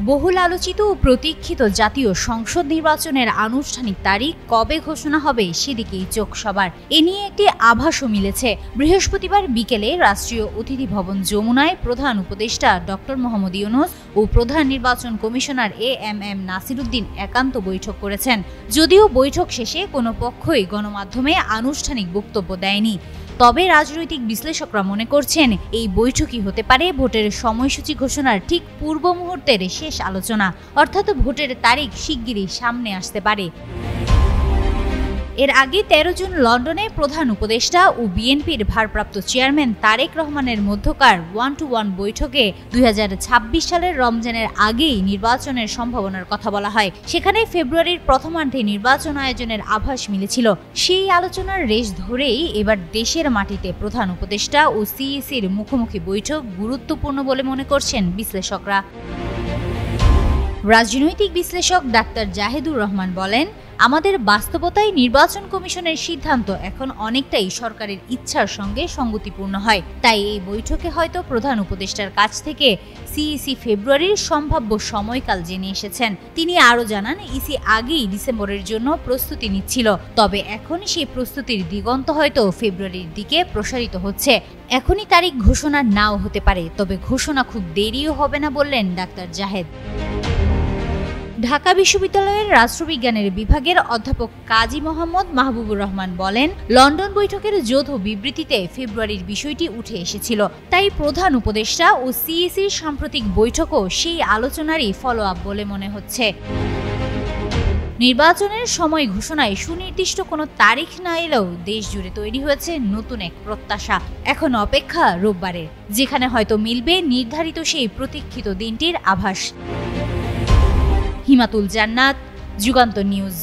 বহুল আলোচিত ও প্রতীক্ষিত জাতীয় সংসদ নির্বাচনের আনুষ্ঠানিক তারিখ কবে ঘোষণা হবে সেদিকেই চোখ সবার। এ নিয়ে একটি আভাসও মিলেছে। বৃহস্পতিবার বিকেলে রাষ্ট্রীয় অতিথি ভবন যমুনায় প্রধান উপদেষ্টা ডক্টর মোহাম্মদ ইউনূস ও প্রধান নির্বাচন কমিশনার এএমএম নাসির উদ্দিন একান্ত বৈঠক করেছেন। যদিও বৈঠক শেষে কোনো পক্ষই গণমাধ্যমে আনুষ্ঠানিক বক্তব্য দেয়নি, তবে রাজনৈতিক বিশ্লেষকরা মনে করছেন এই বৈঠকই হতে পারে ভোটের সময়সূচি ঘোষণার ঠিক পূর্ব মুহূর্তের শেষ আলোচনা, অর্থাৎ ভোটের তারিখ শিগগিরই সামনে আসতে পারে। এর আগে ১৩ জুন লন্ডনে প্রধান উপদেষ্টা ও বিএনপির ভারপ্রাপ্ত চেয়ারম্যান তারেক রহমানের মধ্যকার 1-to-1 বৈঠকে ২০২৬ সালের রমজানের আগেই নির্বাচনের সম্ভাবনার কথা বলা হয়। সেখানে ফেব্রুয়ারির প্রথমার্ধে নির্বাচন আয়োজনের আভাস মিলেছিল। সেই আলোচনার রেশ ধরেই এবার দেশের মাটিতে প্রধান উপদেষ্টা ও সিইসির মুখোমুখি বৈঠক গুরুত্বপূর্ণ বলে মনে করছেন বিশ্লেষকরা। রাজনৈতিক বিশ্লেষক ডাক্তার জাহেদুর রহমান বলেন, আমাদের বাস্তবতায় নির্বাচন কমিশনের সিদ্ধান্ত এখন অনেকটাই সরকারের ইচ্ছার সঙ্গে সঙ্গতিপূর্ণ হয়। তাই এই বৈঠকে হয়তো প্রধান উপদেষ্টার কাছ থেকে সিইসি ফেব্রুয়ারির সম্ভাব্য সময়কাল জেনে এসেছেন। তিনি আরও জানান, ইসি আগেই ডিসেম্বরের জন্য প্রস্তুতি নিচ্ছিল, তবে এখন সেই প্রস্তুতির দিগন্ত হয়তো ফেব্রুয়ারির দিকে প্রসারিত হচ্ছে। এখনই তারিখ ঘোষণা নাও হতে পারে, তবে ঘোষণা খুব দেরিও হবে না বললেন ডাক্তার জাহেদ। ঢাকা বিশ্ববিদ্যালয়ের রাষ্ট্রবিজ্ঞানের বিভাগের অধ্যাপক কাজী মোহাম্মদ মাহবুবুর রহমান বলেন, লন্ডন বৈঠকের যৌথ বিবৃতিতে ফেব্রুয়ারির বিষয়টি উঠে এসেছিল। তাই প্রধান উপদেষ্টা ও সিইসির সাম্প্রতিক বৈঠকও সেই আলোচনারই ফলো আপ বলে মনে হচ্ছে। নির্বাচনের সময় ঘোষণায় সুনির্দিষ্ট কোনো তারিখ না এলেও দেশ জুড়ে তৈরি হয়েছে নতুন এক প্রত্যাশা। এখন অপেক্ষা রোববারের, যেখানে হয়তো মিলবে নির্ধারিত সেই প্রতীক্ষিত দিনটির আভাস। হিমাতুল জান্নাত, যুগান্তর নিউজ।